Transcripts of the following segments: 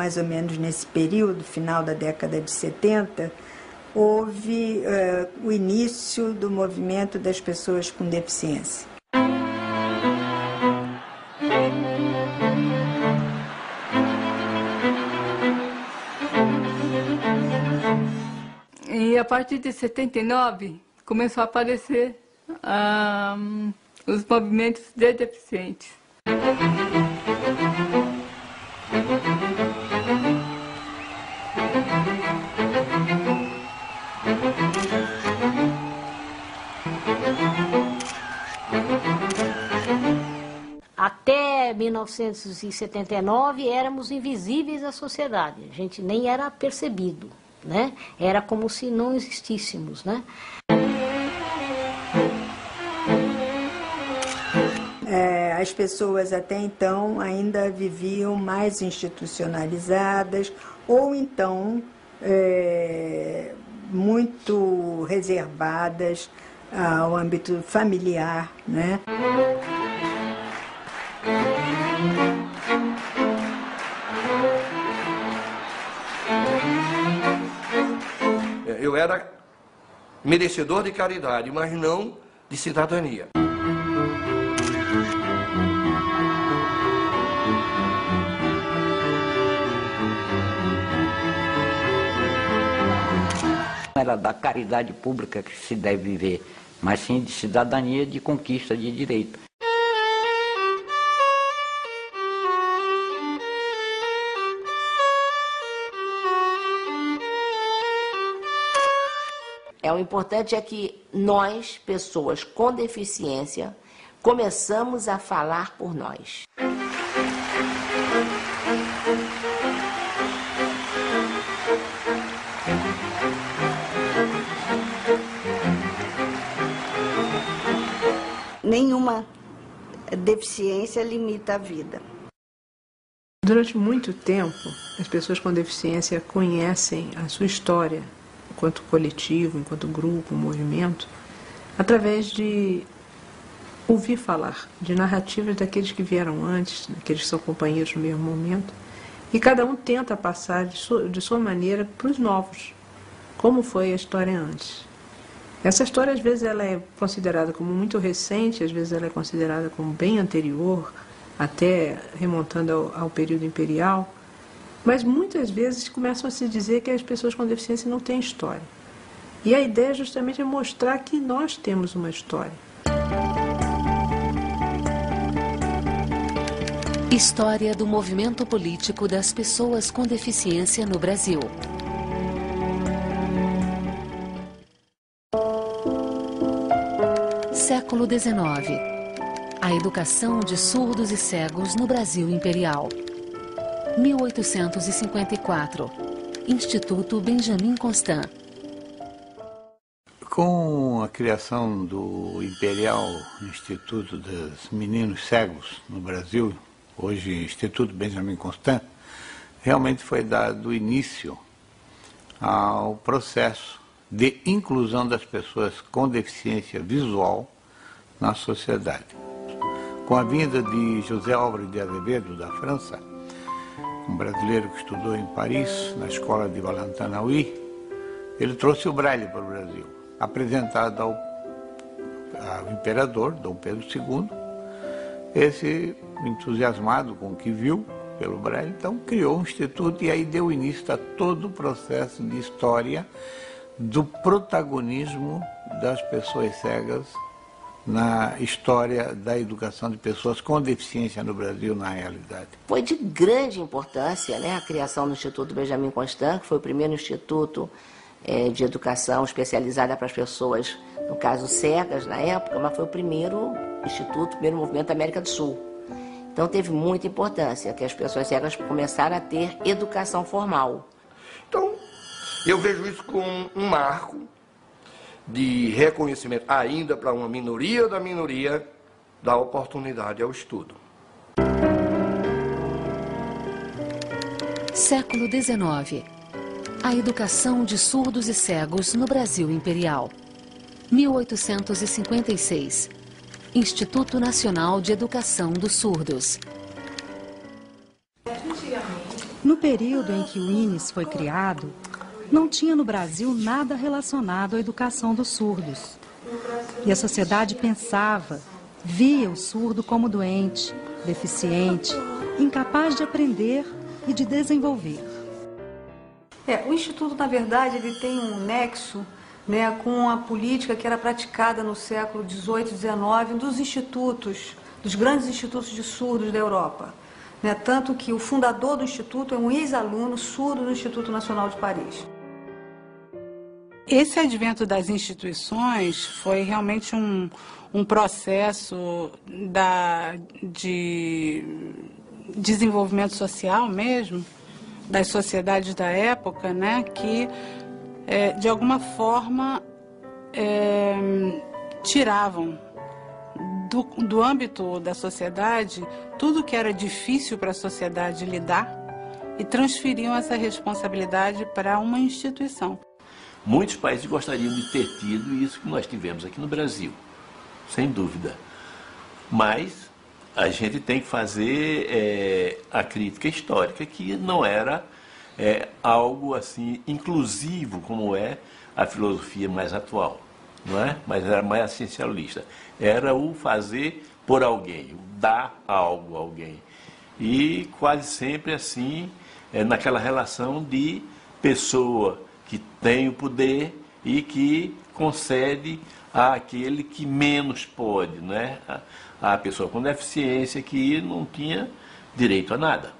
mais ou menos nesse período, final da década de 70, houve o início do movimento das pessoas com deficiência. E a partir de 79, começou a aparecer os movimentos de deficientes. Até 1979 éramos invisíveis à sociedade, a gente nem era percebido, né? Era como se não existíssemos, né? As pessoas até então ainda viviam mais institucionalizadas ou então muito reservadas ao âmbito familiar, né? Eu era merecedor de caridade, mas não de cidadania. Não era da caridade pública que se deve viver, mas sim de cidadania, de conquista de direito. O importante é que nós, pessoas com deficiência, começamos a falar por nós. Nenhuma deficiência limita a vida. Durante muito tempo, as pessoas com deficiência conhecem a sua história, enquanto coletivo, enquanto grupo, movimento, através de ouvir falar, de narrativas daqueles que vieram antes, daqueles que são companheiros no mesmo momento, e cada um tenta passar de sua maneira para os novos, como foi a história antes. Essa história, às vezes, ela é considerada como muito recente, às vezes ela é considerada como bem anterior, até remontando ao período imperial, mas muitas vezes começam a se dizer que as pessoas com deficiência não têm história. E a ideia justamente é mostrar que nós temos uma história. História do movimento político das pessoas com deficiência no Brasil. Século XIX. A educação de surdos e cegos no Brasil Imperial. 1854. Instituto Benjamin Constant. Com a criação do Imperial Instituto dos Meninos Cegos no Brasil, hoje Instituto Benjamin Constant, realmente foi dado início ao processo de inclusão das pessoas com deficiência visual na sociedade. Com a vinda de José Álvares de Azevedo, da França, um brasileiro que estudou em Paris, na escola de Valentanaui, ele trouxe o Braille para o Brasil, apresentado ao imperador, Dom Pedro II. Esse, entusiasmado com o que viu pelo Braille, então criou um instituto e aí deu início a todo o processo de história do protagonismo das pessoas cegas na história da educação de pessoas com deficiência no Brasil, na realidade. Foi de grande importância, né, a criação do Instituto Benjamin Constant, que foi o primeiro instituto de educação especializada para as pessoas, no caso cegas na época, mas foi o primeiro instituto, o primeiro movimento da América do Sul. Então teve muita importância que as pessoas cegas começaram a ter educação formal. Então, eu vejo isso como um marco de reconhecimento, ainda para uma minoria da minoria, da oportunidade ao estudo. Século XIX. A educação de surdos e cegos no Brasil Imperial. 1856. Instituto Nacional de Educação dos Surdos. Antigamente, No período em que o INES foi criado, não tinha no Brasil nada relacionado à educação dos surdos. E a sociedade pensava, via o surdo como doente, deficiente, incapaz de aprender e de desenvolver. O Instituto, na verdade, ele tem um nexo, né, com a política que era praticada no século XVIII e XIX dos grandes institutos de surdos da Europa. Né, tanto que o fundador do Instituto é um ex-aluno surdo do Instituto Nacional de Paris. Esse advento das instituições foi realmente um processo de desenvolvimento social mesmo, das sociedades da época, né, que de alguma forma tiravam do âmbito da sociedade tudo que era difícil para a sociedade lidar e transferiam essa responsabilidade para uma instituição. Muitos países gostariam de ter tido isso que nós tivemos aqui no Brasil, sem dúvida. Mas a gente tem que fazer a crítica histórica, que não era algo assim inclusivo como é a filosofia mais atual, não é? Mas era mais essencialista. Era o fazer por alguém, o dar algo a alguém. E quase sempre assim, naquela relação de pessoa que tem o poder e que concede àquele que menos pode, né? A pessoa com deficiência que não tinha direito a nada.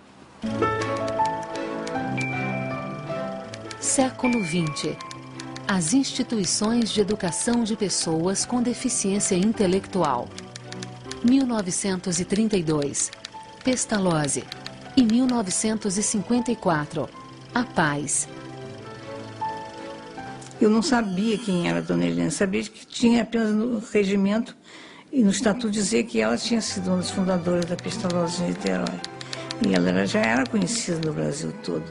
Século XX. As instituições de educação de pessoas com deficiência intelectual. 1932. Pestalozzi. E 1954. A Paz. Eu não sabia quem era a Dona Helena, sabia que tinha apenas no regimento e no estatuto dizer que ela tinha sido uma das fundadoras da Pestalozzi de Niterói. E ela já era conhecida no Brasil todo.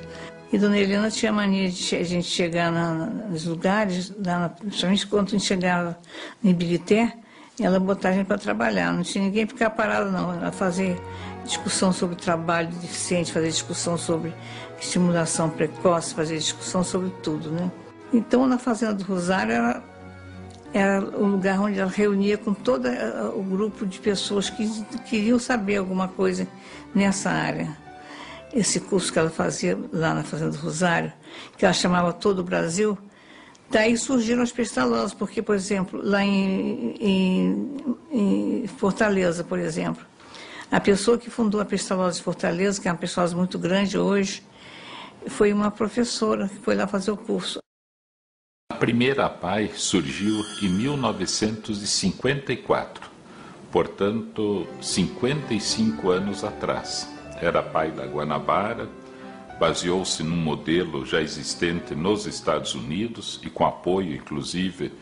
E Dona Helena tinha mania de a gente chegar nos lugares, principalmente quando a gente chegava em Ibirité, ela botava a gente para trabalhar. Não tinha ninguém ficar parado, não. Ela fazia discussão sobre trabalho deficiente, fazia discussão sobre estimulação precoce, fazia discussão sobre tudo, né? Então, na Fazenda do Rosário era o lugar onde ela reunia com todo o grupo de pessoas que queriam saber alguma coisa nessa área. Esse curso que ela fazia lá na Fazenda do Rosário, que ela chamava Todo o Brasil, daí surgiram as Pestalozzi, porque, por exemplo, lá em Fortaleza, por exemplo, a pessoa que fundou a Pestalozzi de Fortaleza, que é uma Pestalozzi muito grande hoje, foi uma professora que foi lá fazer o curso. A primeira APAE surgiu em 1954, portanto, 55 anos atrás. Era a APAE da Guanabara, baseou-se num modelo já existente nos Estados Unidos e com apoio, inclusive,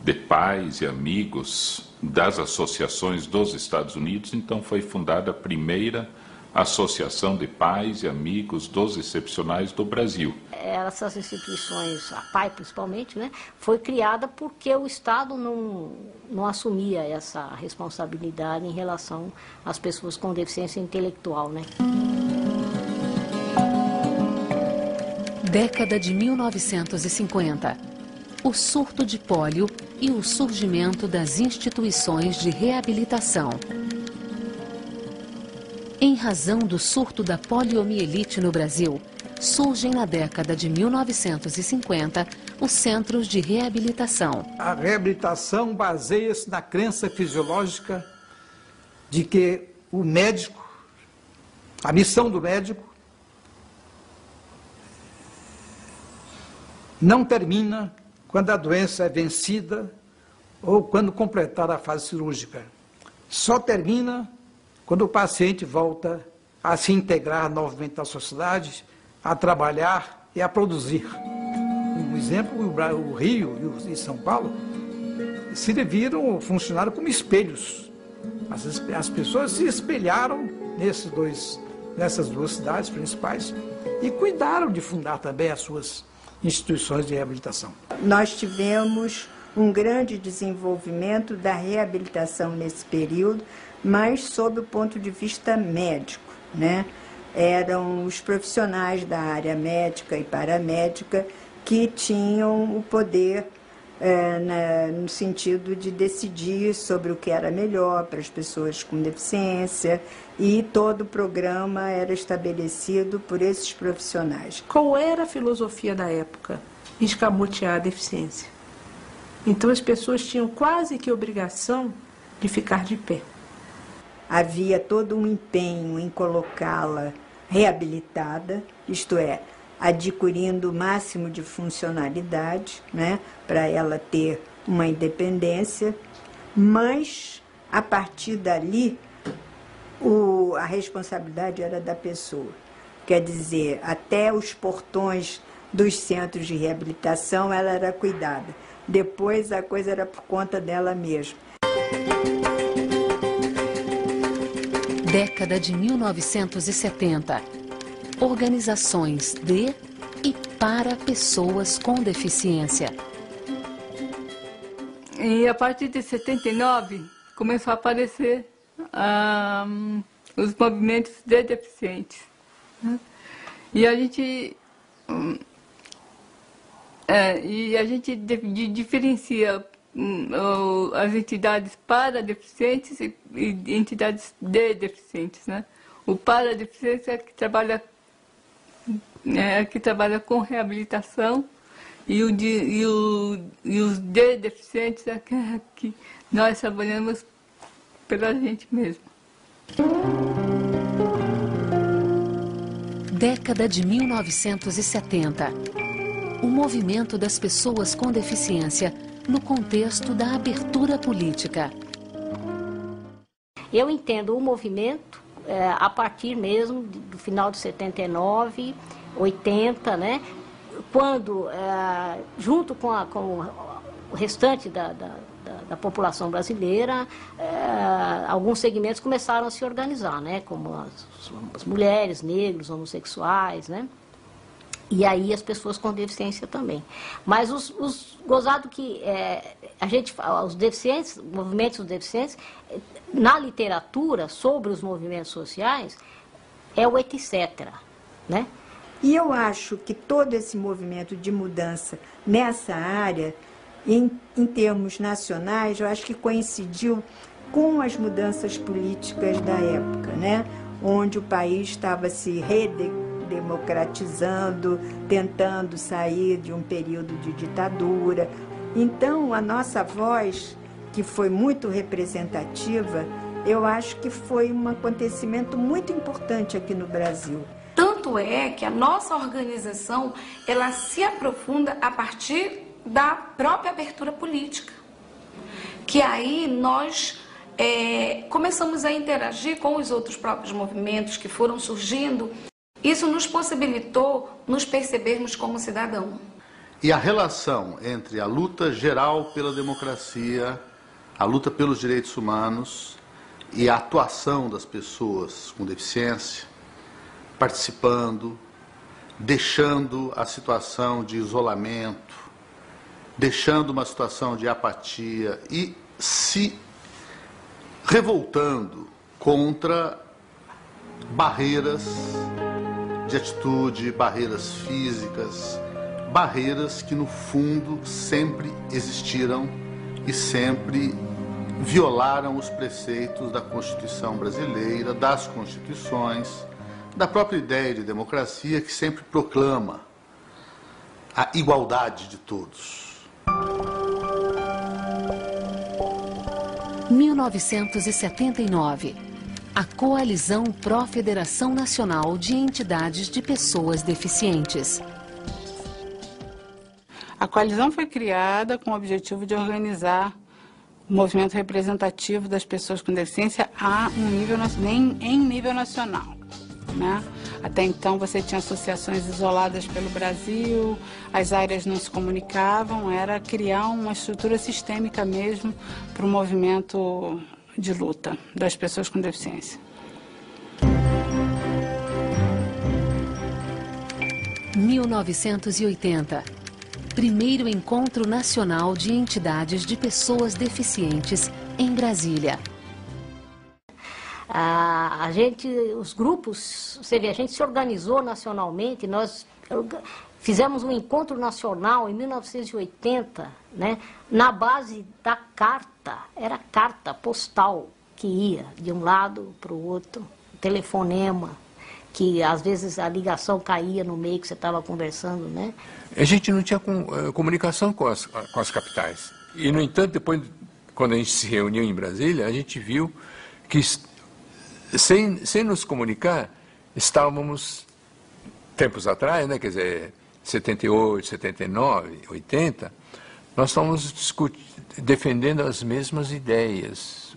de pais e amigos das associações dos Estados Unidos. Então foi fundada a primeira Associação de Pais e Amigos dos Excepcionais do Brasil. Essas instituições, a PAI principalmente, né, foi criada porque o Estado não assumia essa responsabilidade em relação às pessoas com deficiência intelectual, né? Década de 1950. O surto de pólio e o surgimento das instituições de reabilitação. Em razão do surto da poliomielite no Brasil, surgem na década de 1950 os centros de reabilitação. A reabilitação baseia-se na crença fisiológica de que o médico, a missão do médico, não termina quando a doença é vencida ou quando completar a fase cirúrgica. Só termina quando o paciente volta a se integrar novamente à sociedade, a trabalhar e a produzir. Um exemplo, o Rio e São Paulo funcionaram como espelhos. As pessoas se espelharam nessas duas cidades principais e cuidaram de fundar também as suas instituições de reabilitação. Nós tivemos um grande desenvolvimento da reabilitação nesse período, mas sob o ponto de vista médico, né? eram os profissionais da área médica e paramédica que tinham o poder no sentido de decidir sobre o que era melhor para as pessoas com deficiência, e todo o programa era estabelecido por esses profissionais. Qual era a filosofia da época? Escamotear a deficiência. Então as pessoas tinham quase que obrigação de ficar de pé. Havia todo um empenho em colocá-la reabilitada, isto é, adquirindo o máximo de funcionalidade, né, para ela ter uma independência, mas, a partir dali, a responsabilidade era da pessoa. Quer dizer, até os portões dos centros de reabilitação ela era cuidada. Depois a coisa era por conta dela mesma. Década de 1970. Organizações de e para pessoas com deficiência. E a partir de 79 começou a aparecer os movimentos de deficientes, né? E a gente diferencia as entidades para deficientes e entidades de deficientes, né? O para deficiência é que trabalha com reabilitação, e os de deficientes é que nós trabalhamos pela gente mesmo. Década de 1970. O movimento das pessoas com deficiência no contexto da abertura política. Eu entendo o movimento a partir mesmo do final de 79, 80, né? Quando, junto com o restante da população brasileira, alguns segmentos começaram a se organizar, né? Como as mulheres, negros, homossexuais, né? E aí as pessoas com deficiência também. Mas gozado que os deficientes, movimentos dos deficientes, na literatura sobre os movimentos sociais, é o etc., né? E eu acho que todo esse movimento de mudança nessa área, em termos nacionais, eu acho que coincidiu com as mudanças políticas da época, né? Onde o país estava se redemocratizando, tentando sair de um período de ditadura. Então, a nossa voz, que foi muito representativa, eu acho que foi um acontecimento muito importante aqui no Brasil. Tanto é que a nossa organização, ela se aprofunda a partir da própria abertura política. Que aí nós começamos a interagir com os outros próprios movimentos que foram surgindo. Isso nos possibilitou nos percebermos como cidadão. E a relação entre a luta geral pela democracia, a luta pelos direitos humanos e a atuação das pessoas com deficiência, participando, deixando a situação de isolamento, deixando uma situação de apatia e se revoltando contra barreiras de atitude, barreiras físicas, barreiras que no fundo sempre existiram e sempre violaram os preceitos da Constituição brasileira, das constituições, da própria ideia de democracia que sempre proclama a igualdade de todos. 1979. A Coalizão Pró-Federação Nacional de Entidades de Pessoas Deficientes. A coalizão foi criada com o objetivo de organizar o movimento representativo das pessoas com deficiência em nível nacional, né? Até então você tinha associações isoladas pelo Brasil, as áreas não se comunicavam, era criar uma estrutura sistêmica mesmo para o movimento de luta das pessoas com deficiência. 1980. Primeiro Encontro Nacional de Entidades de Pessoas Deficientes em Brasília. Os grupos, você vê, a gente se organizou nacionalmente, nós fizemos um encontro nacional em 1980, né, na base da carta, era carta postal que ia de um lado para o outro, telefonema, que às vezes a ligação caía no meio que você estava conversando, né? A gente não tinha comunicação com as capitais. E, no entanto, depois, quando a gente se reuniu em Brasília, a gente viu que, sem nos comunicar, estávamos, tempos atrás, né, quer dizer, 78, 79, 80, nós estávamos defendendo as mesmas ideias,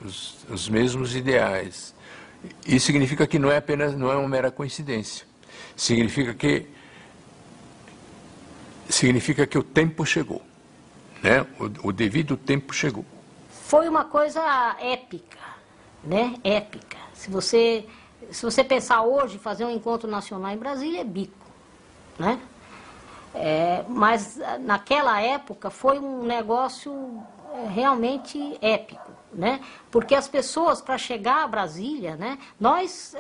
os mesmos ideais. Isso significa que não é uma mera coincidência. Significa que o tempo chegou, né? O devido tempo chegou. Foi uma coisa épica, né? Épica. Se você pensar hoje, fazer um encontro nacional em Brasília é bico, né? Mas naquela época foi um negócio realmente épico, né? Porque as pessoas, para chegar a Brasília, né? Nós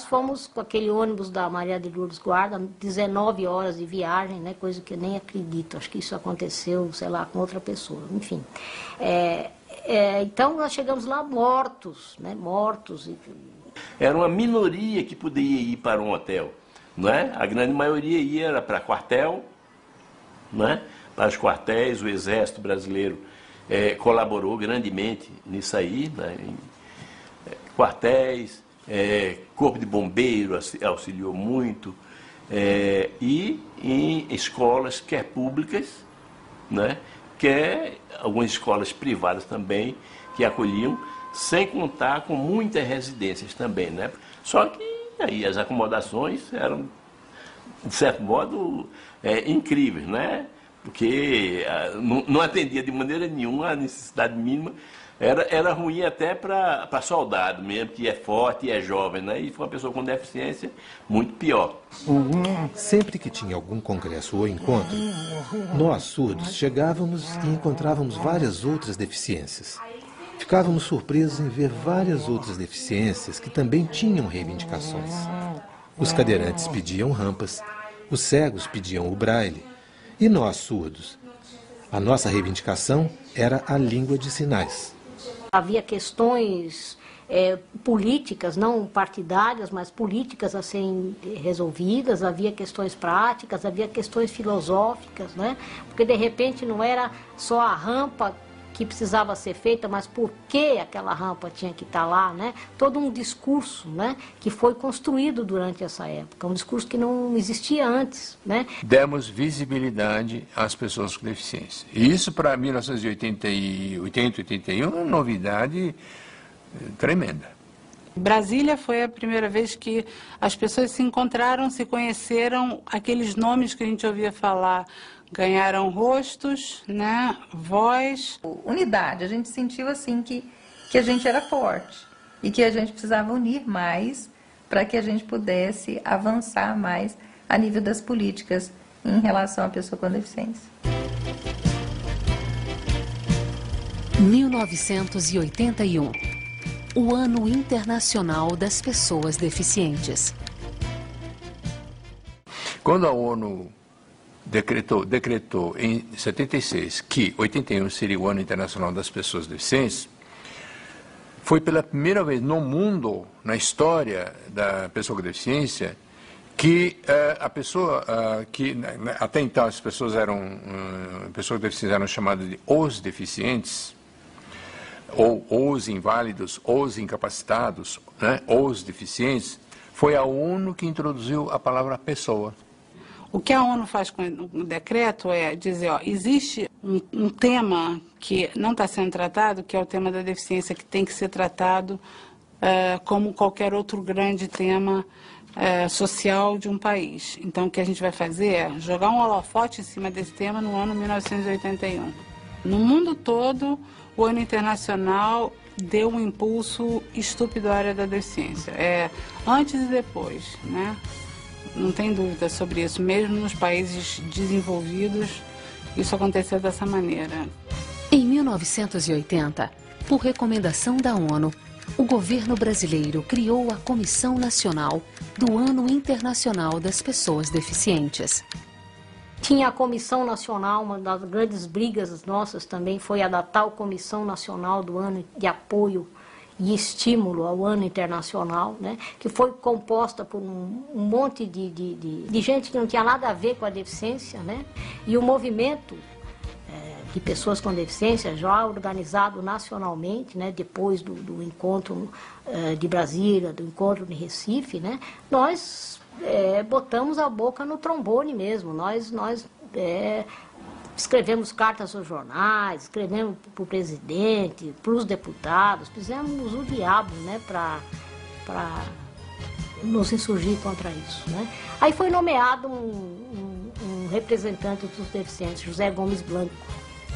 fomos com aquele ônibus da Maria de Lourdes Guarda, 19 horas de viagem, né? Coisa que eu nem acredito, acho que isso aconteceu, sei lá, com outra pessoa, enfim. Então nós chegamos lá mortos, né? Mortos. Era uma minoria que poderia ir para um hotel, não é? A grande maioria ia para quartel, não é? Para os quartéis. O Exército Brasileiro colaborou grandemente nisso aí, né? Quartéis, Corpo de Bombeiro auxiliou muito, e em escolas, quer públicas, né? Quer algumas escolas privadas também, que acolhiam, sem contar com muitas residências também, né? Só que aí as acomodações eram, de certo modo, incríveis, né? Porque não atendia de maneira nenhuma a necessidade mínima. Era ruim até para soldado mesmo, que é forte e é jovem, né? E foi uma pessoa com deficiência muito pior. Sempre que tinha algum congresso ou encontro, nós, surdos, chegávamos e encontrávamos várias outras deficiências. Ficávamos surpresos em ver várias outras deficiências que também tinham reivindicações. Os cadeirantes pediam rampas, os cegos pediam o braille, e nós, surdos, a nossa reivindicação era a língua de sinais. Havia questões políticas, não partidárias, mas políticas a serem resolvidas, havia questões práticas, havia questões filosóficas, né? Porque de repente não era só a rampa que precisava ser feita, mas por que aquela rampa tinha que estar lá, né? Todo um discurso, né, que foi construído durante essa época, um discurso que não existia antes, né? Demos visibilidade às pessoas com deficiência. E isso, para 1980, 81, é uma novidade tremenda. Brasília foi a primeira vez que as pessoas se encontraram, se conheceram, aqueles nomes que a gente ouvia falar ganharam rostos, né, voz. Unidade, a gente sentiu assim que a gente era forte e que a gente precisava unir mais para que a gente pudesse avançar mais a nível das políticas em relação à pessoa com deficiência. 1981, o Ano Internacional das Pessoas Deficientes. Quando a ONU decretou em 76 que 81 seria o Ano Internacional das Pessoas Deficientes, foi pela primeira vez no mundo, na história da pessoa com deficiência, que a pessoa que até então as pessoas com deficiência eram chamadas de os deficientes, ou os inválidos, os incapacitados, né, os deficientes, foi a ONU que introduziu a palavra pessoa. O que a ONU faz com o decreto é dizer, ó, existe um tema que não está sendo tratado, que é o tema da deficiência, que tem que ser tratado como qualquer outro grande tema social de um país. Então, o que a gente vai fazer é jogar um holofote em cima desse tema no ano 1981. No mundo todo, o Ano Internacional deu um impulso estúpido à área da deficiência. Antes e depois, né? Não tem dúvida sobre isso. Mesmo nos países desenvolvidos, isso aconteceu dessa maneira. Em 1980, por recomendação da ONU, o governo brasileiro criou a Comissão Nacional do Ano Internacional das Pessoas Deficientes. Tinha a Comissão Nacional, uma das grandes brigas nossas também foi a da tal Comissão Nacional do Ano de Apoio e Estímulo ao Ano Internacional, né, que foi composta por um monte de gente que não tinha nada a ver com a deficiência, né, e o movimento de pessoas com deficiência já organizado nacionalmente, né, depois do encontro de Brasília, do encontro de Recife, né, nós botamos a boca no trombone mesmo, nós escrevemos cartas aos jornais, escrevemos para o presidente, para os deputados, fizemos o diabo, né, para nos insurgir contra isso, né. Aí foi nomeado um representante dos deficientes, José Gomes Blanco,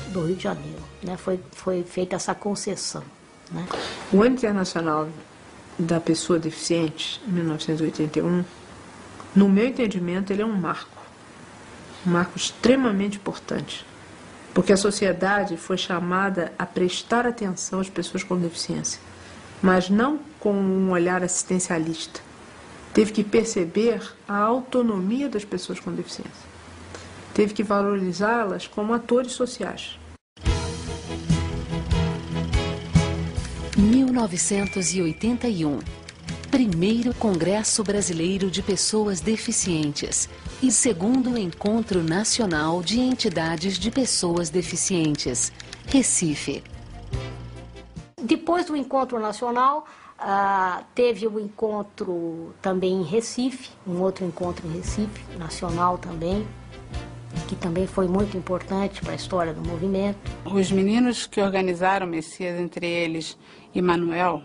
do Rio de Janeiro, né, foi feita essa concessão, né. O Ano Internacional da Pessoa Deficiente, em 1981, no meu entendimento, ele é um marco extremamente importante, porque a sociedade foi chamada a prestar atenção às pessoas com deficiência, mas não com um olhar assistencialista. Teve que perceber a autonomia das pessoas com deficiência. Teve que valorizá-las como atores sociais. 1981. Primeiro Congresso Brasileiro de Pessoas Deficientes e segundo Encontro Nacional de Entidades de Pessoas Deficientes, Recife. Depois do Encontro Nacional, teve o encontro também em Recife, um outro encontro em Recife, nacional também, que também foi muito importante para a história do movimento. Os meninos que organizaram o Messias, entre eles e Manuel,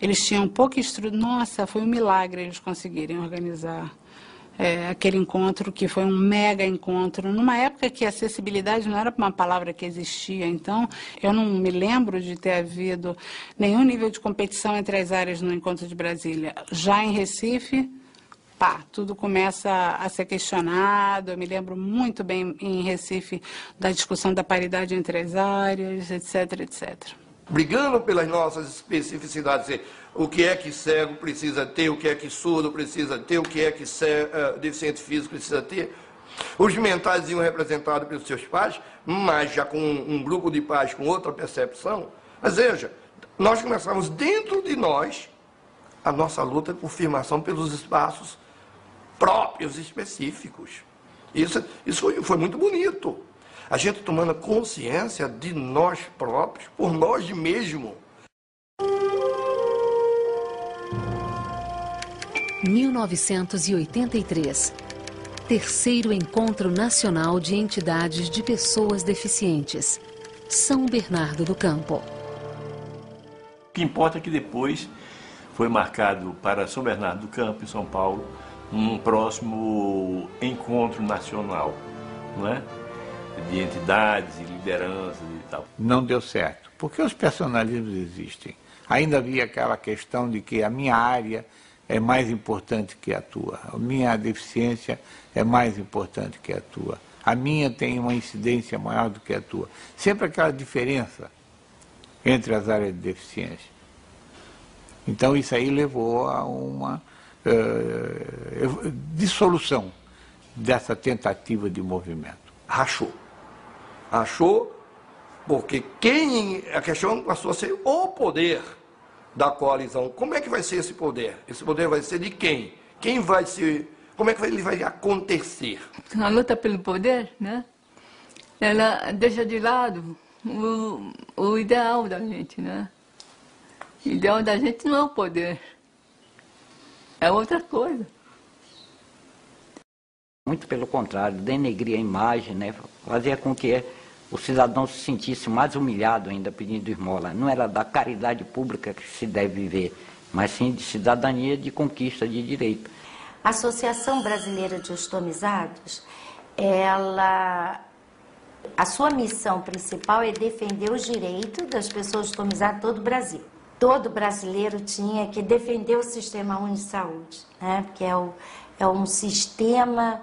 eles tinham pouca estrutura. Nossa, foi um milagre eles conseguirem organizar aquele encontro, que foi um mega encontro, numa época que a acessibilidade não era uma palavra que existia. Então, eu não me lembro de ter havido nenhum nível de competição entre as áreas no Encontro de Brasília. Já em Recife, tudo começa a ser questionado. Eu me lembro muito bem em Recife da discussão da paridade entre as áreas, etc, etc. Brigando pelas nossas especificidades, o que é que cego precisa ter, o que é que surdo precisa ter, o que é que deficiente físico precisa ter. Os mentais iam representados pelos seus pais, mas já com um grupo de pais com outra percepção. Mas veja, nós começamos dentro de nós a nossa luta por firmação pelos espaços próprios, específicos. Isso foi muito bonito. A gente tomando consciência de nós próprios, por nós mesmos. 1983. Terceiro Encontro Nacional de Entidades de Pessoas Deficientes. São Bernardo do Campo. O que importa é que depois foi marcado para São Bernardo do Campo, em São Paulo, um próximo encontro nacional, não é? De entidades e lideranças e tal. Não deu certo, porque os personalismos existem. Ainda havia aquela questão de que a minha área é mais importante que a tua, a minha deficiência é mais importante que a tua, a minha tem uma incidência maior do que a tua. Sempre aquela diferença entre as áreas de deficiência. Então isso aí levou a uma dissolução dessa tentativa de movimento. Rachou porque a questão passou a ser o poder da coalizão. Como é que vai ser esse poder? Esse poder vai ser de quem? Quem vai ser? Como é que ele vai acontecer? A luta pelo poder, né? Ela deixa de lado o ideal da gente, né? O ideal da gente não é o poder, é outra coisa. Muito pelo contrário, denegrir a imagem, né? Fazia com que o cidadão se sentisse mais humilhado ainda pedindo esmola. Não era da caridade pública que se deve viver, mas sim de cidadania, de conquista de direito. A Associação Brasileira de Ostomizados, a sua missão principal é defender os direitos das pessoas ostomizadas de todo o Brasil. Todo brasileiro tinha que defender o Sistema Único de Saúde, né? Que é um sistema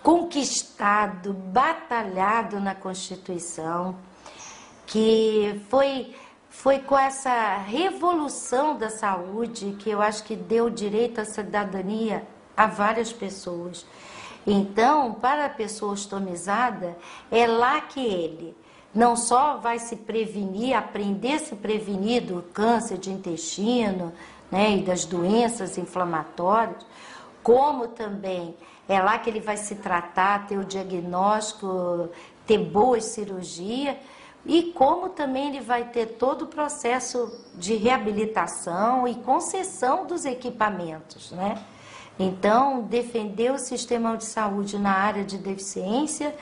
conquistado, batalhado na Constituição, que foi com essa revolução da saúde que eu acho que deu direito à cidadania a várias pessoas. Então, para a pessoa ostomizada, é lá que ele não só vai se prevenir, aprender a se prevenir do câncer de intestino, né, e das doenças inflamatórias, como também é lá que ele vai se tratar, ter o diagnóstico, ter boa cirurgia, e como também ele vai ter todo o processo de reabilitação e concessão dos equipamentos, né? Então, defender o sistema de saúde na área de deficiência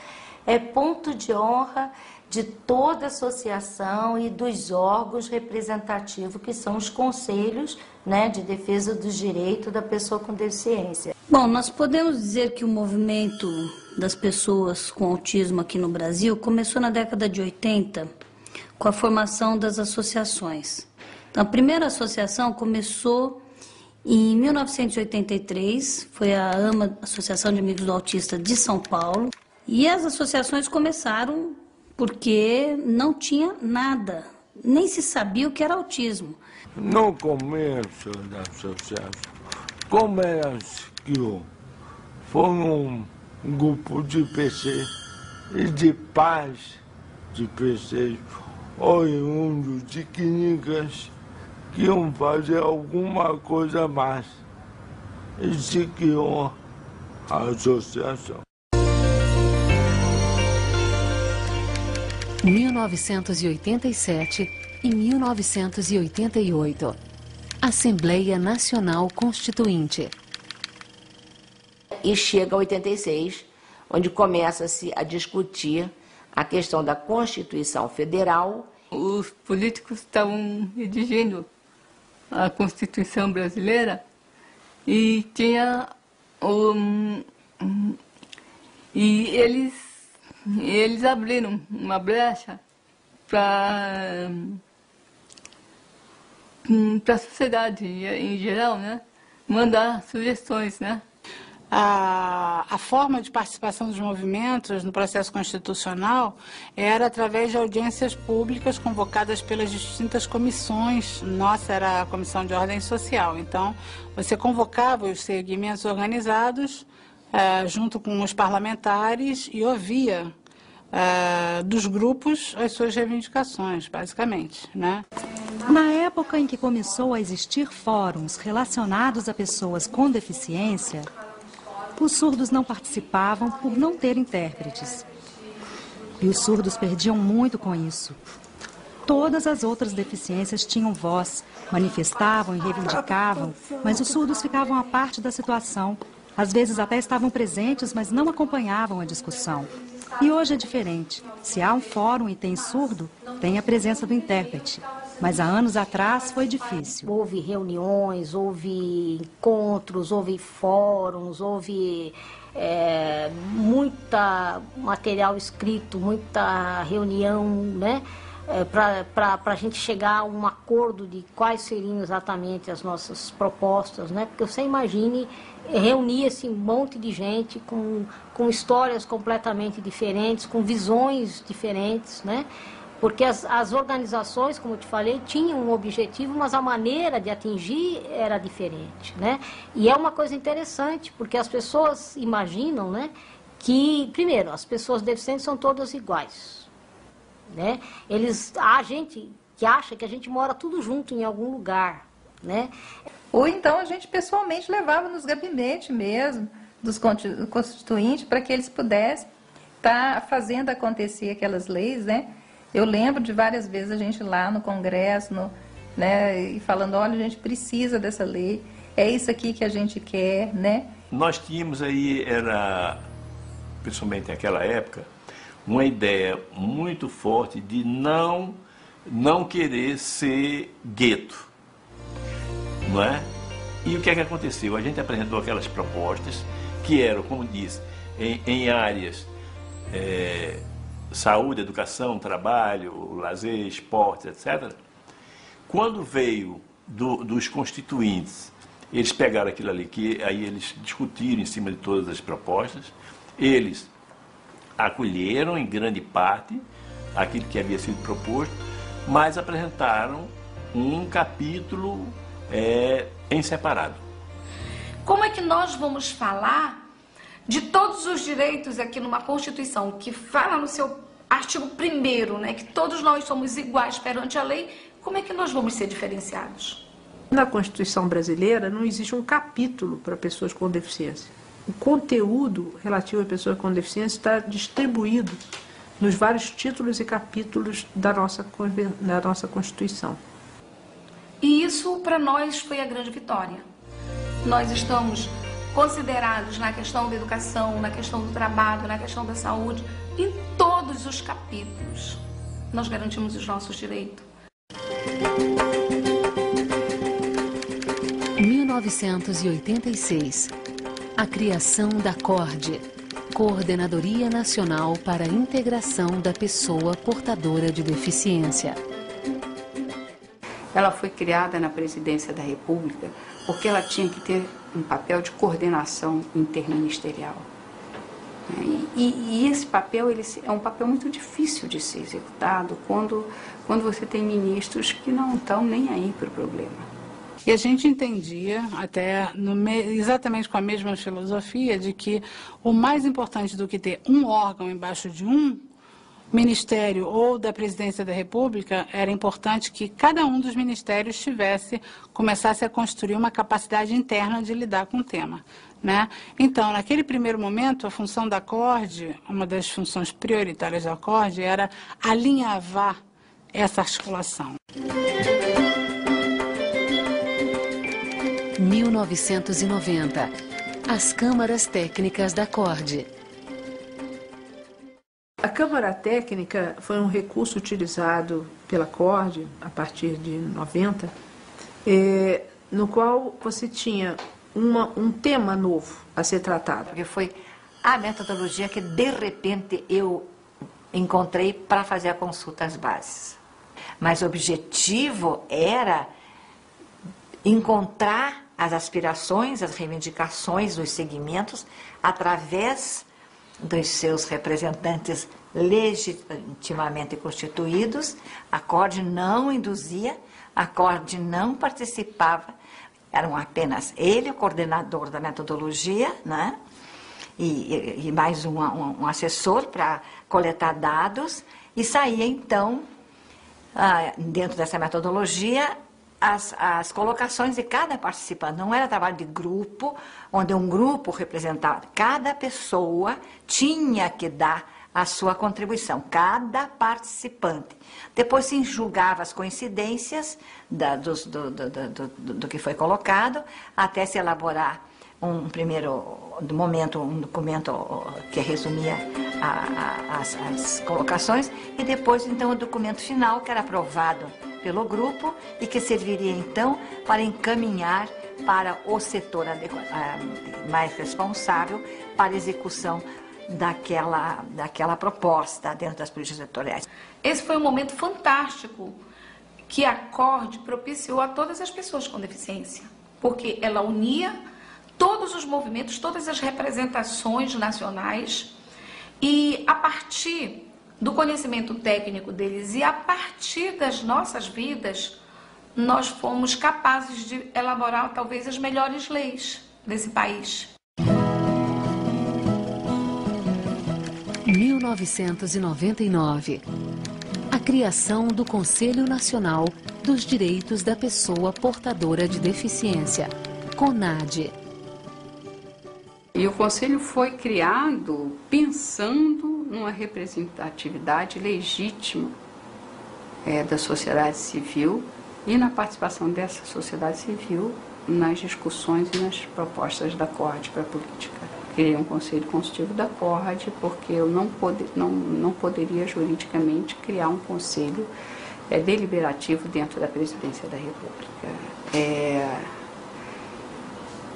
é ponto de honra de toda a associação e dos órgãos representativos, que são os conselhos, né, de defesa dos direitos da pessoa com deficiência. Bom, nós podemos dizer que o movimento das pessoas com autismo aqui no Brasil começou na década de 80, com a formação das associações. Então, a primeira associação começou em 1983, foi a AMA, Associação de Amigos do Autista de São Paulo, e as associações começaram porque não tinha nada, nem se sabia o que era autismo. No começo da associação, como ela se criou, foi um grupo de PC e de pais de PC oriundos de clínicas que iam fazer alguma coisa a mais. E se criou a associação. 1987 e 1988. Assembleia Nacional Constituinte. E chega a 86, onde começa-se a discutir a questão da Constituição Federal. Os políticos estavam redigindo a Constituição brasileira e tinha e eles abriram uma brecha para a sociedade em geral, né, mandar sugestões, né. A forma de participação dos movimentos no processo constitucional era através de audiências públicas convocadas pelas distintas comissões. Nossa era a Comissão de Ordem Social. Então, você convocava os segmentos organizados junto com os parlamentares e ouvia dos grupos as suas reivindicações, basicamente, né? Na época em que começou a existir fóruns relacionados a pessoas com deficiência, os surdos não participavam por não ter intérpretes. E os surdos perdiam muito com isso. Todas as outras deficiências tinham voz, manifestavam e reivindicavam, mas os surdos ficavam à parte da situação. Às vezes até estavam presentes, mas não acompanhavam a discussão. E hoje é diferente. Se há um fórum e tem surdo, tem a presença do intérprete. Mas há anos atrás foi difícil. Houve reuniões, houve encontros, houve fóruns, houve muita material escrito, muita reunião, né? Para a gente chegar a um acordo de quais seriam exatamente as nossas propostas, né? Porque você imagine reunir esse monte de gente com histórias completamente diferentes, com visões diferentes, né? Porque as organizações, como eu te falei, tinham um objetivo, mas a maneira de atingir era diferente, né? E é uma coisa interessante, porque as pessoas imaginam, né, que, primeiro, as pessoas deficientes são todas iguais, né? Há gente que acha que a gente mora tudo junto em algum lugar, né? Ou então a gente pessoalmente levava nos gabinetes mesmo, dos constituintes, para que eles pudessem estar fazendo acontecer aquelas leis, né? Eu lembro de várias vezes a gente lá no Congresso, né, e falando, olha, a gente precisa dessa lei, é isso aqui que a gente quer, né? Nós tínhamos aí, principalmente naquela época, uma ideia muito forte de não querer ser gueto, não é? E o que é que aconteceu? A gente apresentou aquelas propostas que eram, como disse, em áreas... saúde, educação, trabalho, lazer, esportes, etc. Quando veio dos constituintes, eles pegaram aquilo ali, que aí eles discutiram em cima de todas as propostas, eles acolheram em grande parte, aquilo que havia sido proposto, mas apresentaram um capítulo em separado. Como é que nós vamos falar de todos os direitos aqui numa Constituição que fala no seu artigo 1º, né, que todos nós somos iguais perante a lei? Como é que nós vamos ser diferenciados? Na Constituição brasileira não existe um capítulo para pessoas com deficiência. O conteúdo relativo a pessoas com deficiência está distribuído nos vários títulos e capítulos da nossa Constituição. E isso, para nós, foi a grande vitória. Nós estamos considerados na questão da educação, na questão do trabalho, na questão da saúde, em todos os capítulos. Nós garantimos os nossos direitos. 1986. A criação da CORDE, Coordenadoria Nacional para a Integração da Pessoa Portadora de Deficiência. Ela foi criada na Presidência da República porque ela tinha que ter um papel de coordenação interministerial. E esse papel é um papel muito difícil de ser executado quando você tem ministros que não estão nem aí para o problema. E a gente entendia, até exatamente com a mesma filosofia, de que o mais importante do que ter um órgão embaixo de um ministério ou da Presidência da República, era importante que cada um dos ministérios começasse a construir uma capacidade interna de lidar com o tema, né? Então, naquele primeiro momento, a função da CORDE, uma das funções prioritárias da CORDE, era alinhavar essa articulação. 1990. As câmaras técnicas da CORDE. A Câmara Técnica foi um recurso utilizado pela CORDE a partir de 90, no qual você tinha um tema novo a ser tratado. Porque foi a metodologia que, de repente, eu encontrei para fazer a consulta às bases. Mas o objetivo era encontrar as aspirações, as reivindicações dos segmentos através dos seus representantes legitimamente constituídos. A CORDE não induzia, a CORDE não participava, eram apenas ele, o coordenador da metodologia, né? E mais um assessor para coletar dados, e saía então, dentro dessa metodologia, as colocações de cada participante. Não era trabalho de grupo, onde um grupo representava. Cada pessoa tinha que dar a sua contribuição, cada participante. Depois se julgava as coincidências do que foi colocado, até se elaborar um documento que resumia as colocações, e depois então o documento final, que era aprovado pelo grupo e que serviria então para encaminhar para o setor mais responsável para a execução daquela proposta dentro das políticas setoriais. Esse foi um momento fantástico que a CORDE propiciou a todas as pessoas com deficiência, porque ela unia todos os movimentos, todas as representações nacionais, e a partir do conhecimento técnico deles e a partir das nossas vidas, nós fomos capazes de elaborar talvez as melhores leis desse país. 1999. A criação do Conselho Nacional dos Direitos da Pessoa Portadora de Deficiência, CONADE. E o Conselho foi criado pensando numa representatividade legítima da sociedade civil e na participação dessa sociedade civil nas discussões e nas propostas da CORDE para a política. Criei um Conselho Consultivo da CORDE porque eu não poderia juridicamente criar um conselho deliberativo dentro da Presidência da República.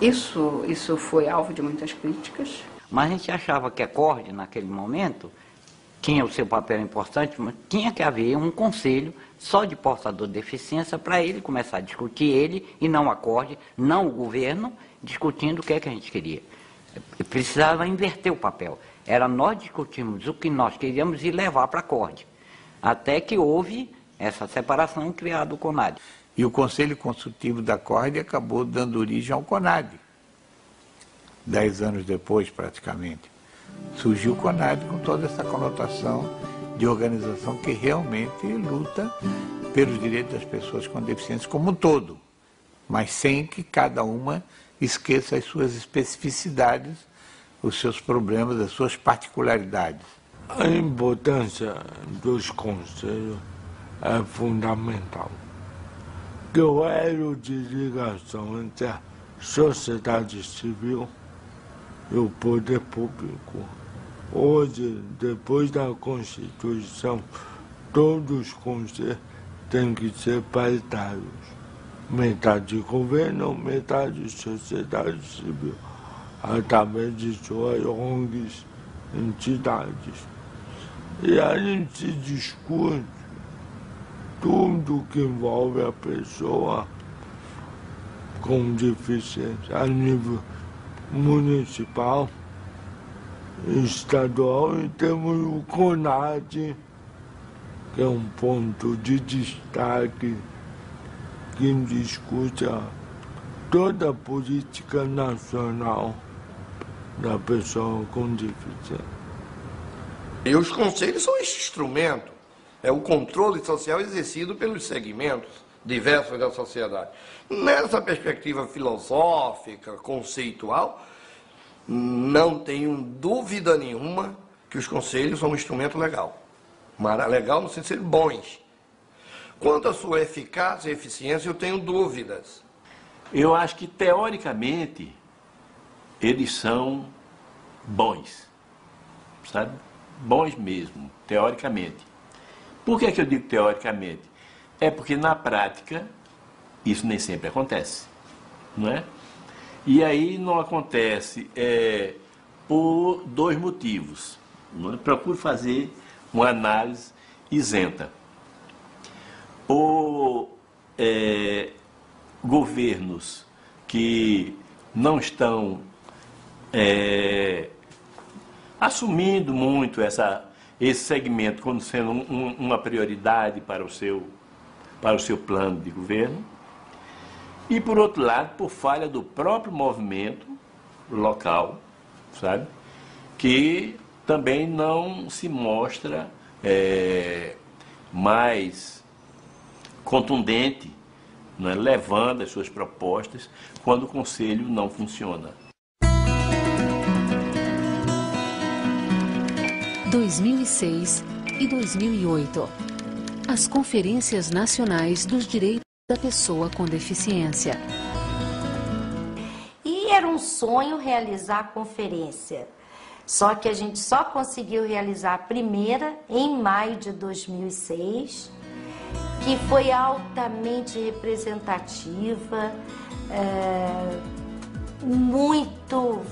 Isso foi alvo de muitas críticas. Mas a gente achava que a CORDE, naquele momento, tinha o seu papel importante, mas tinha que haver um conselho só de portador de deficiência para ele começar a discutir ele, e não a CORDE, não o governo, discutindo o que é que a gente queria. Precisava inverter o papel. Era nós discutirmos o que nós queríamos e levar para a CORDE. até que houve essa separação e criado o CONAD. E o Conselho Consultivo da CORD acabou dando origem ao CONAD. 10 anos depois, praticamente. Surgiu o CONAD com toda essa conotação de organização que realmente luta pelos direitos das pessoas com deficiência como um todo, mas sem que cada uma esqueça as suas especificidades, os seus problemas, as suas particularidades. A importância dos conselhos é fundamental. Que o elo de ligação entre a sociedade civil e o poder público. Hoje, depois da Constituição, todos os conselhos têm que ser paritários. Metade governo, metade sociedade civil, através de suas ONGs, entidades. E a gente discute tudo que envolve a pessoa com deficiência a nível municipal, estadual, e temos o CONAD, que é um ponto de destaque que discute toda a política nacional da pessoa com deficiência. E os conselhos são esse instrumento, é o controle social exercido pelos segmentos diversos da sociedade. Nessa perspectiva filosófica, conceitual, não tenho dúvida nenhuma que os conselhos são um instrumento legal. Mas legal no sentido de bons. Quanto à sua eficácia e eficiência, eu tenho dúvidas. Eu acho que, teoricamente, eles são bons, sabe? Bons mesmo, teoricamente. Por que eu digo teoricamente? É porque, na prática, isso nem sempre acontece, não é? E aí não acontece por dois motivos. Procuro fazer uma análise isenta. Por governos que não estão assumindo muito esse segmento como sendo uma prioridade para o seu plano de governo. E, por outro lado, por falha do próprio movimento local, sabe? Que também não se mostra mais contundente, né? Levando as suas propostas quando o Conselho não funciona. 2006 e 2008. As Conferências Nacionais dos Direitos da Pessoa com Deficiência. E era um sonho realizar a conferência. Só que a gente só conseguiu realizar a primeira em maio de 2006, que foi altamente representativa,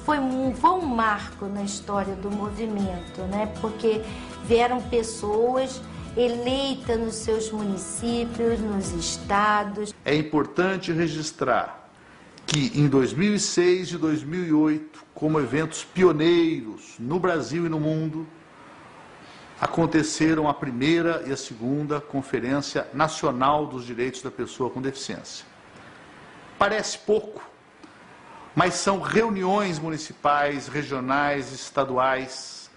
foi um marco na história do movimento, né? Porque vieram pessoas eleitas nos seus municípios, nos estados. É importante registrar que em 2006 e 2008, como eventos pioneiros no Brasil e no mundo, aconteceram a primeira e a segunda Conferência Nacional dos Direitos da Pessoa com Deficiência. Parece pouco, mas são reuniões municipais, regionais, estaduais,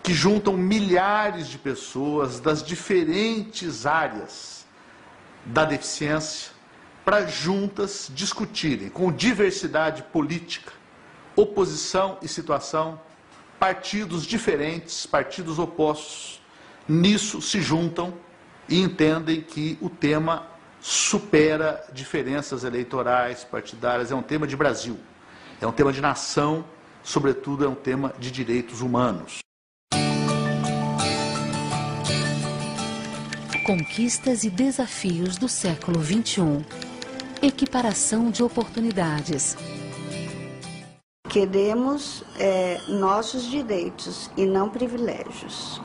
que juntam milhares de pessoas das diferentes áreas da deficiência para juntas discutirem com diversidade política, oposição e situação, partidos diferentes, partidos opostos, nisso se juntam e entendem que o tema supera diferenças eleitorais, partidárias, é um tema de Brasil, é um tema de nação, sobretudo é um tema de direitos humanos. Conquistas e desafios do século XXI. Equiparação de oportunidades. Queremos nossos direitos e não privilégios.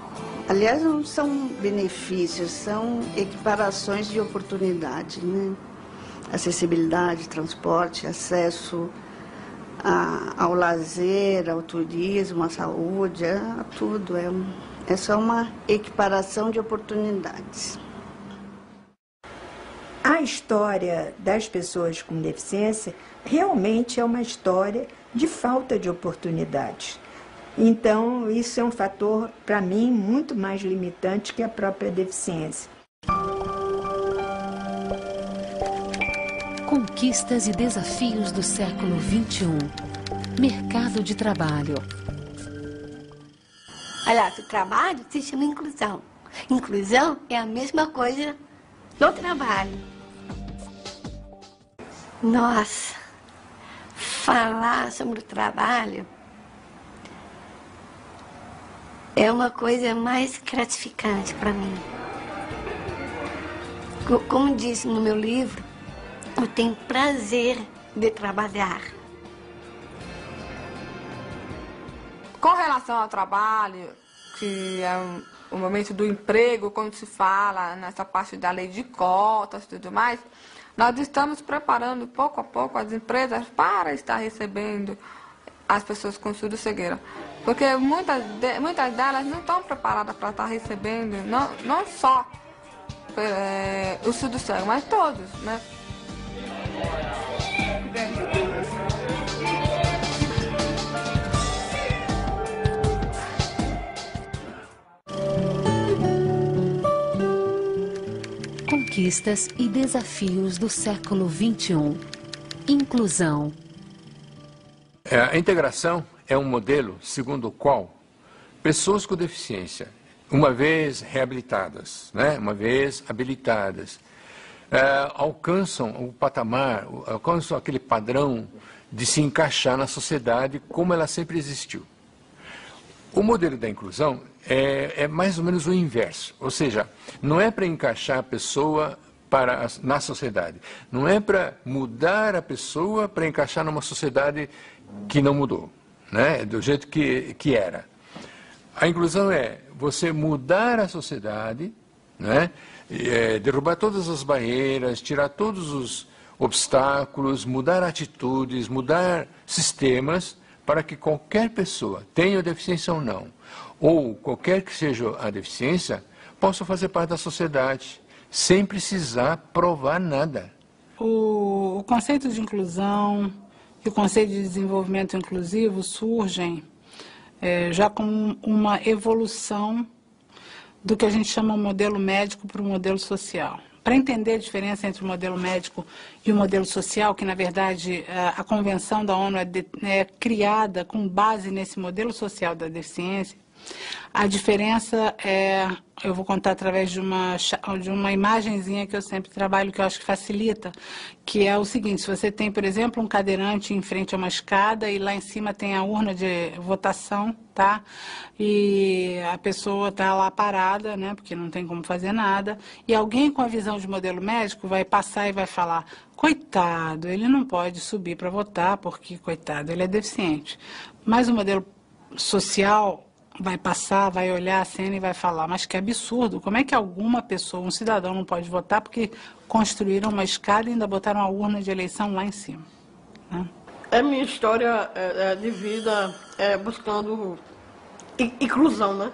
Aliás, não são benefícios, são equiparações de oportunidade, né? Acessibilidade, transporte, acesso ao lazer, ao turismo, à saúde, a tudo. É só uma equiparação de oportunidades. A história das pessoas com deficiência realmente é uma história de falta de oportunidades. Então, isso é um fator, para mim, muito mais limitante que a própria deficiência. Conquistas e desafios do século XXI. Mercado de trabalho. Aliás, o trabalho se chama inclusão. Inclusão é a mesma coisa do trabalho. Nossa, falar sobre o trabalho é uma coisa mais gratificante para mim. Como disse no meu livro, eu tenho prazer de trabalhar. Com relação ao trabalho, que é o momento do emprego, quando se fala nessa parte da lei de cotas e tudo mais, nós estamos preparando pouco a pouco as empresas para estar recebendo as pessoas com surdo-cegueira. Porque muitas delas não estão preparadas para estar recebendo, não só o surdo-cego, mas todos, né? Conquistas e desafios do século XXI. Inclusão. A integração é um modelo segundo o qual pessoas com deficiência, uma vez reabilitadas, né, uma vez habilitadas, alcançam o patamar, alcançam aquele padrão de se encaixar na sociedade como ela sempre existiu. O modelo da inclusão é mais ou menos o inverso, ou seja, não é para encaixar a pessoa na sociedade, não é para mudar a pessoa para encaixar numa sociedade que não mudou, né? Do jeito que era. A inclusão é você mudar a sociedade, né? Derrubar todas as barreiras, tirar todos os obstáculos, mudar atitudes, mudar sistemas, para que qualquer pessoa, tenha deficiência ou não, ou qualquer que seja a deficiência, possa fazer parte da sociedade, sem precisar provar nada. O conceito de inclusão e o conceito de desenvolvimento inclusivo surgem já com uma evolução do que a gente chama o modelo médico para o modelo social. Para entender a diferença entre o modelo médico e o modelo social, que na verdade a Convenção da ONU é criada com base nesse modelo social da deficiência, a diferença eu vou contar através de uma imagenzinha que eu sempre trabalho, que eu acho que facilita, que é o seguinte: se você tem, por exemplo, um cadeirante em frente a uma escada e lá em cima tem a urna de votação, tá? E a pessoa está lá parada, né, porque não tem como fazer nada, e alguém com a visão de modelo médico vai passar e vai falar: coitado, ele não pode subir para votar porque, coitado, ele é deficiente. Mas o modelo social vai passar, vai olhar a cena e vai falar: mas que absurdo, como é que alguma pessoa, um cidadão, não pode votar porque construíram uma escada e ainda botaram uma urna de eleição lá em cima, né? Minha história de vida buscando inclusão, né?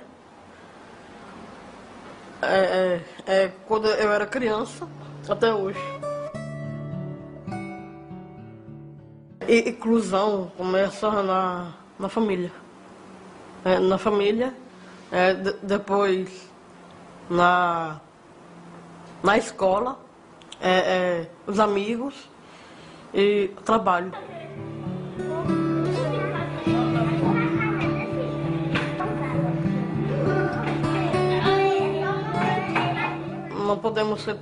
Quando eu era criança, até hoje. Inclusão começa na família. Na família, depois na escola, os amigos e o trabalho. Não podemos ser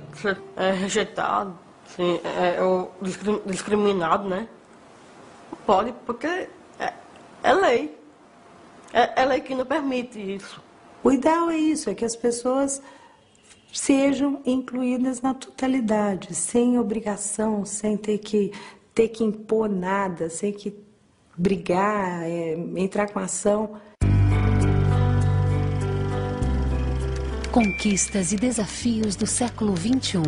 rejeitados, assim, ou discriminados, né? Pode, porque é lei. É lei que não permite isso. O ideal é isso, é que as pessoas sejam incluídas na totalidade, sem obrigação, sem ter que impor nada, sem que brigar, entrar com ação. Conquistas e desafios do século XXI.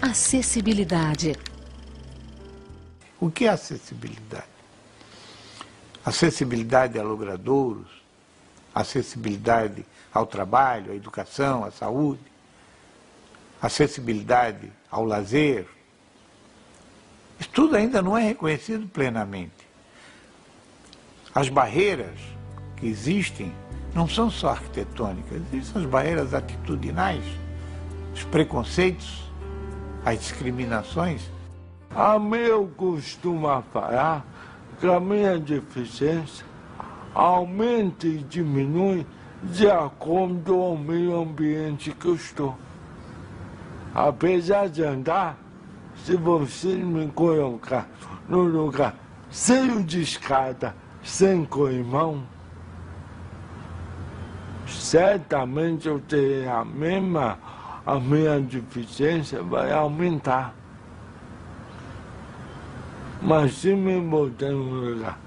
Acessibilidade. O que é acessibilidade? Acessibilidade a logradouros, acessibilidade ao trabalho, à educação, à saúde, acessibilidade ao lazer. Isso tudo ainda não é reconhecido plenamente. As barreiras que existem não são só arquitetônicas, existem as barreiras atitudinais, os preconceitos, as discriminações. A meu costuma falar que a minha deficiência aumenta e diminui de acordo com o meio ambiente que eu estou. Apesar de andar, se você me colocar num lugar cheio de escada, sem corrimão, certamente eu terei a minha deficiência vai aumentar. Mas se me botar num lugar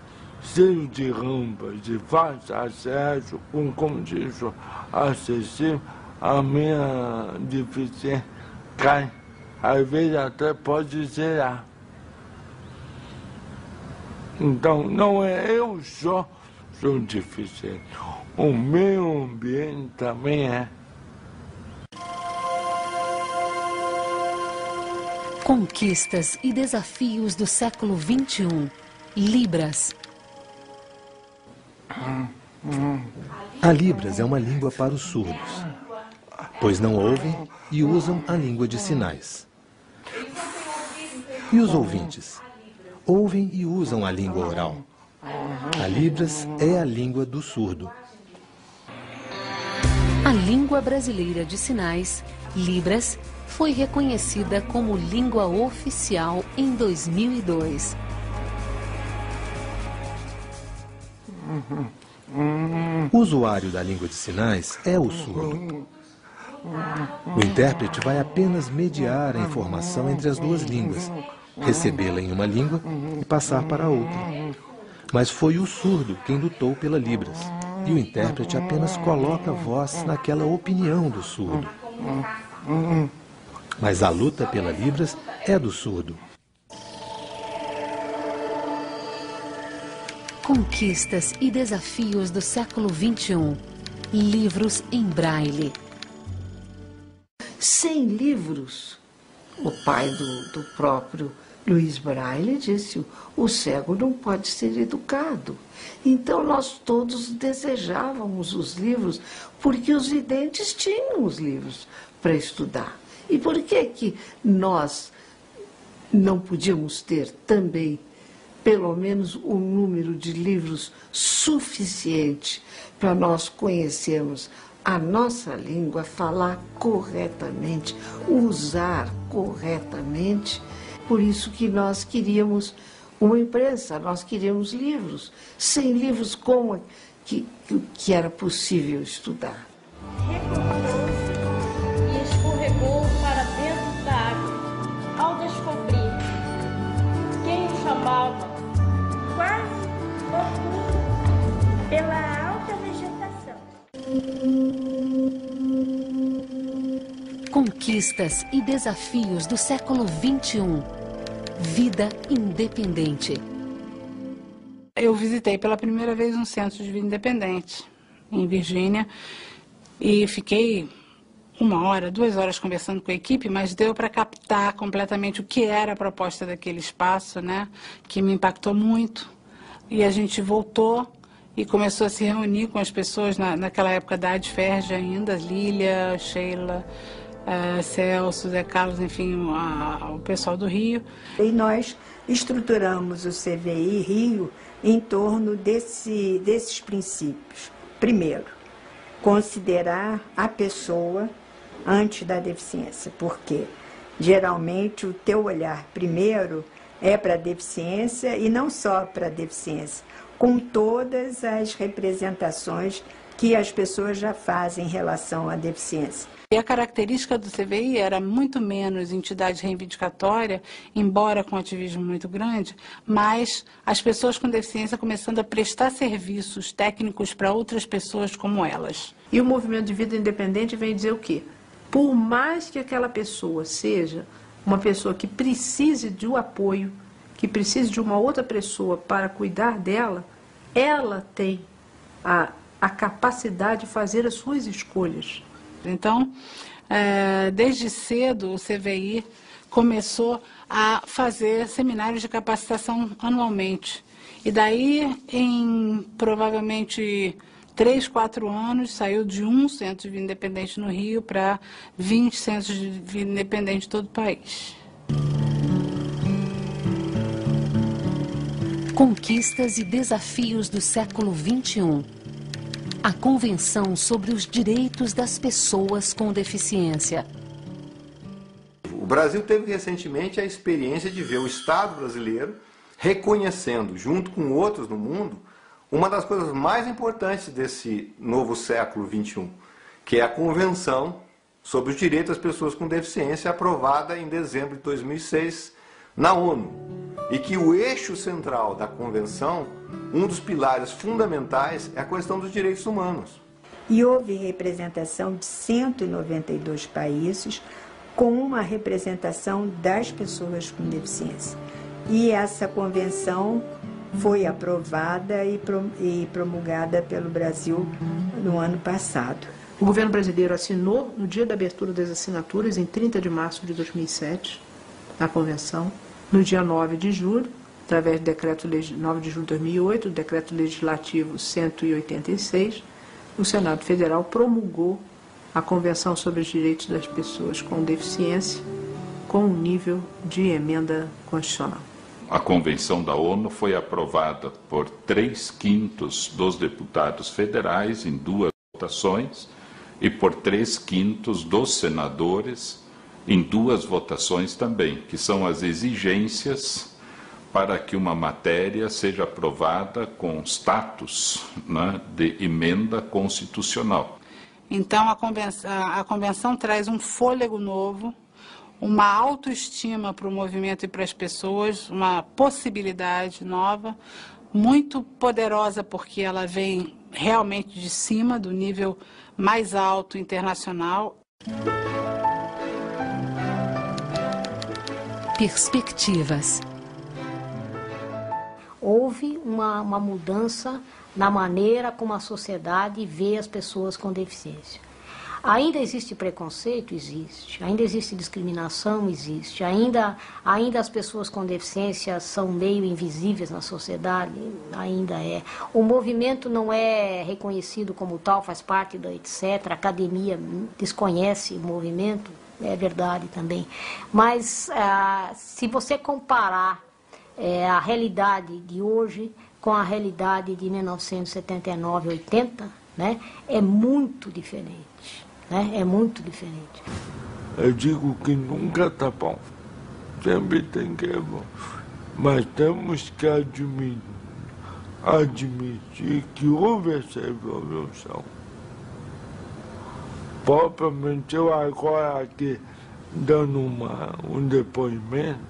cheio de rampas, de fácil acesso, com condição acessível, a minha deficiência cai. Às vezes até pode zerar. Então, não é eu só sou deficiente, o meio ambiente também é. Conquistas e desafios do século XXI. Libras. A Libras é uma língua para os surdos, pois não ouvem e usam a língua de sinais. E os ouvintes? Ouvem e usam a língua oral. A Libras é a língua do surdo. A língua brasileira de sinais, Libras, foi reconhecida como língua oficial em 2002. O usuário da língua de sinais é o surdo. O intérprete vai apenas mediar a informação entre as duas línguas, recebê-la em uma língua e passar para a outra. Mas foi o surdo quem lutou pela Libras, e o intérprete apenas coloca voz naquela opinião do surdo. Mas a luta pela Libras é do surdo. Conquistas e desafios do século XXI. Livros em braille. Sem livros, o pai do próprio Luiz Braille disse, o cego não pode ser educado. Então nós todos desejávamos os livros, porque os videntes tinham os livros para estudar. E por que nós não podíamos ter também pelo menos um número de livros suficiente para nós conhecermos a nossa língua, falar corretamente, usar corretamente? Por isso que nós queríamos uma imprensa, nós queríamos livros. Sem livros, como que era possível estudar? E escorregou para dentro da água. Ao descobrir quem o chamava, quase oculto pela alta vegetação. Conquistas e desafios do século XXI. Vida independente. Eu visitei pela primeira vez um centro de vida independente em Virgínia e fiquei 1 hora, 2 horas conversando com a equipe, mas deu para captar completamente o que era a proposta daquele espaço, né? Que me impactou muito. E a gente voltou e começou a se reunir com as pessoas naquela época da Adferge ainda, Lília, Sheila, Celso, Zé Carlos, enfim, o pessoal do Rio. E nós estruturamos o CVI Rio em torno desses princípios. Primeiro, considerar a pessoa antes da deficiência, porque geralmente o teu olhar primeiro é para a deficiência e não só para a deficiência, com todas as representações que as pessoas já fazem em relação à deficiência. E a característica do CVI era muito menos entidade reivindicatória, embora com ativismo muito grande, mas as pessoas com deficiência começando a prestar serviços técnicos para outras pessoas como elas. E o movimento de vida independente vem dizer o quê? Por mais que aquela pessoa seja uma pessoa que precise de um apoio, que precise de uma outra pessoa para cuidar dela, ela tem a capacidade de fazer as suas escolhas. Então, desde cedo, o CVI começou a fazer seminários de capacitação anualmente. E daí, em provavelmente 3, 4 anos, saiu de um centro de vida independente no Rio para 20 centros de vida independente em todo o país. Conquistas e desafios do século XXI. A Convenção sobre os Direitos das Pessoas com Deficiência. O Brasil teve recentemente a experiência de ver o Estado brasileiro reconhecendo, junto com outros no mundo, uma das coisas mais importantes desse novo século XXI, que é a Convenção sobre os Direitos das Pessoas com Deficiência, aprovada em dezembro de 2006 na ONU. E que o eixo central da Convenção, um dos pilares fundamentais, é a questão dos direitos humanos. E houve representação de 192 países, com uma representação das pessoas com deficiência. E essa convenção foi aprovada e promulgada pelo Brasil no ano passado. O governo brasileiro assinou no dia da abertura das assinaturas, em 30 de março de 2007, a convenção. No dia 9 de julho, através do decreto 9 de julho de 2008, o decreto legislativo 186, o Senado Federal promulgou a Convenção sobre os Direitos das Pessoas com Deficiência com um nível de emenda constitucional. A Convenção da ONU foi aprovada por 3/5 dos deputados federais em 2 votações e por 3/5 dos senadores em 2 votações também, que são as exigências para que uma matéria seja aprovada com status, né, de emenda constitucional. Então, a convenção traz um fôlego novo, uma autoestima para o movimento e para as pessoas, uma possibilidade nova, muito poderosa, porque ela vem realmente de cima, do nível mais alto internacional. Perspectivas. Houve uma mudança na maneira como a sociedade vê as pessoas com deficiência. Ainda existe preconceito? Existe. Ainda existe discriminação? Existe. Ainda as pessoas com deficiência são meio invisíveis na sociedade? Ainda é. O movimento não é reconhecido como tal, faz parte da etc. A academia desconhece o movimento, é verdade também. Mas se você comparar a realidade de hoje com a realidade de 1979, 80, né, é muito diferente. É muito diferente. Eu digo que nunca está bom. Sempre tem que ir bom. Mas temos que admitir que houve essa evolução. Propriamente eu agora aqui dando um depoimento,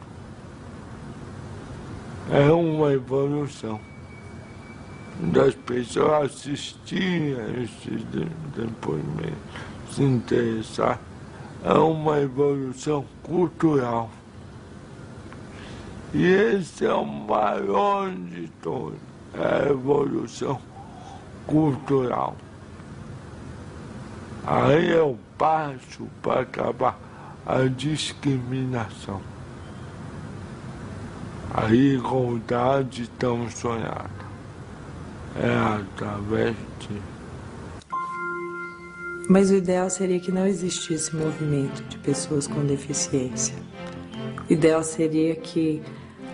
é uma evolução das pessoas assistirem a esses depoimentos, se interessar. É uma evolução cultural. E esse é o maior de todos, é a evolução cultural. Aí é o passo para acabar a discriminação. A igualdade tão sonhada é através de... Mas o ideal seria que não existisse movimento de pessoas com deficiência. O ideal seria que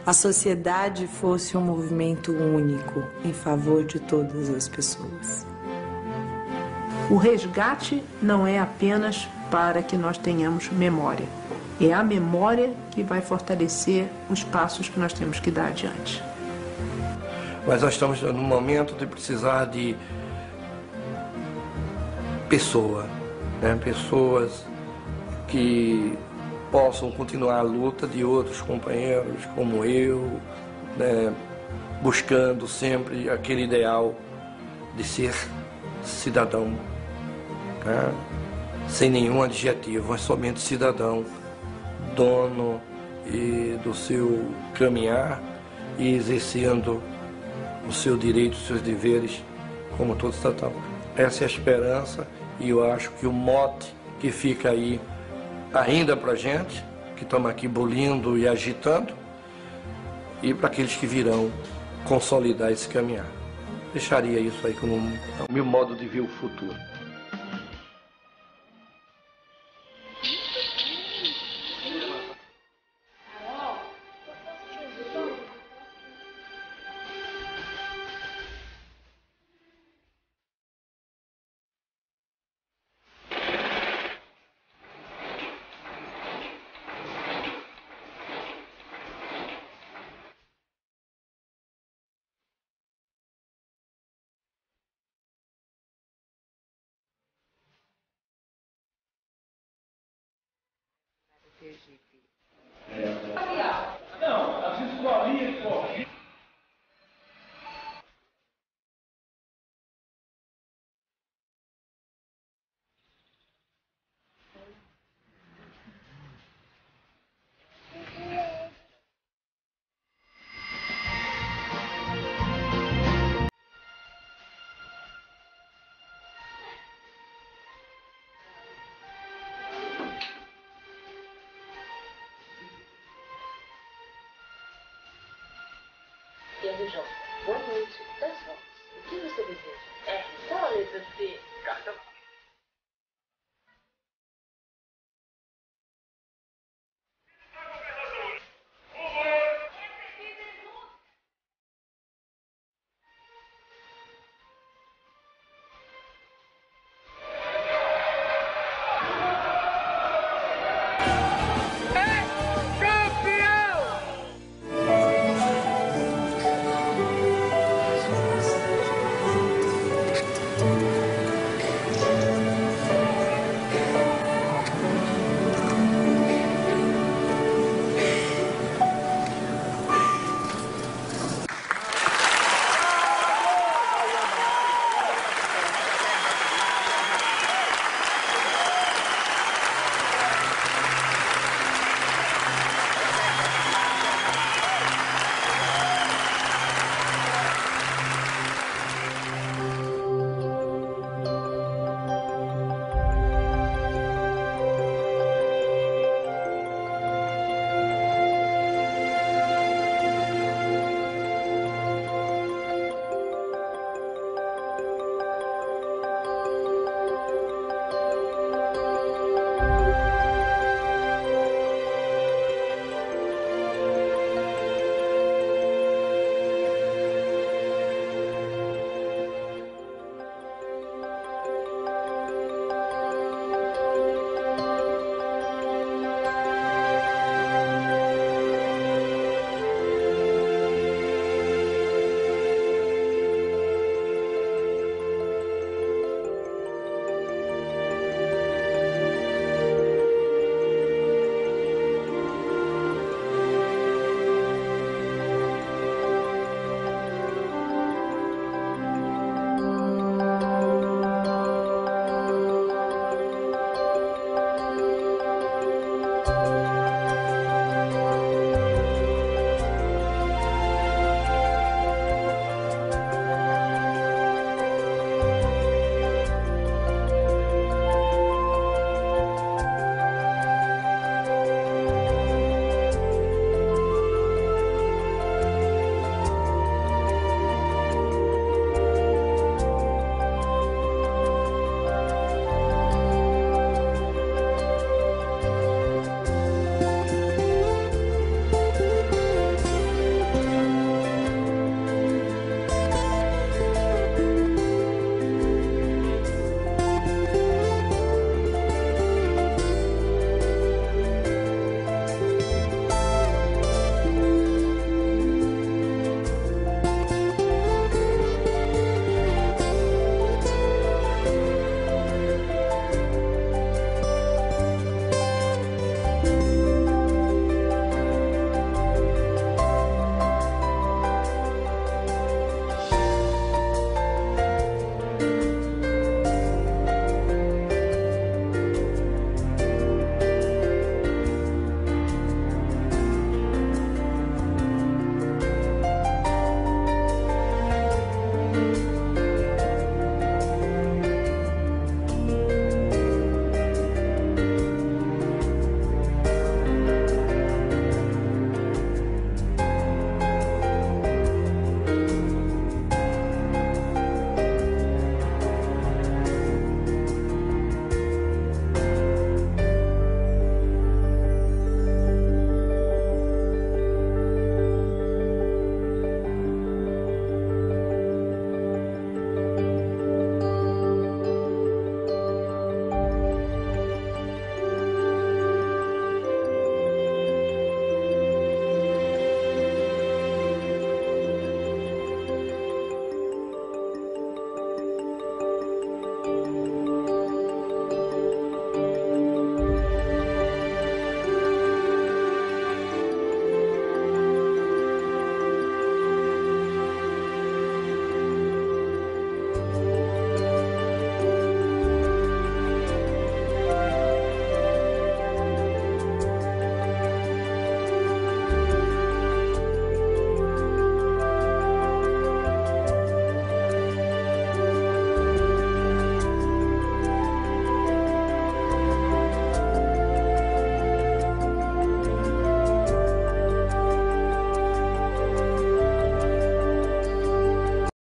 a sociedade fosse um movimento único em favor de todas as pessoas. O resgate não é apenas para que nós tenhamos memória. É a memória que vai fortalecer os passos que nós temos que dar adiante. Mas nós estamos num momento de precisar de pessoas que possam continuar a luta de outros companheiros como eu, né, buscando sempre aquele ideal de ser cidadão, né, sem nenhum adjetivo, mas somente cidadão, dono do seu caminhar e exercendo o seu direito, os seus deveres como todo cidadão. Essa é a esperança e eu acho que o mote que fica aí ainda para a gente, que estamos aqui bolindo e agitando, e para aqueles que virão consolidar esse caminhar. Deixaria isso aí como o meu modo de ver o futuro. Não, as escolinhas, pô. RJ, boa noite. Das voltas. O que você deseja? R, qual a letra C? Carta.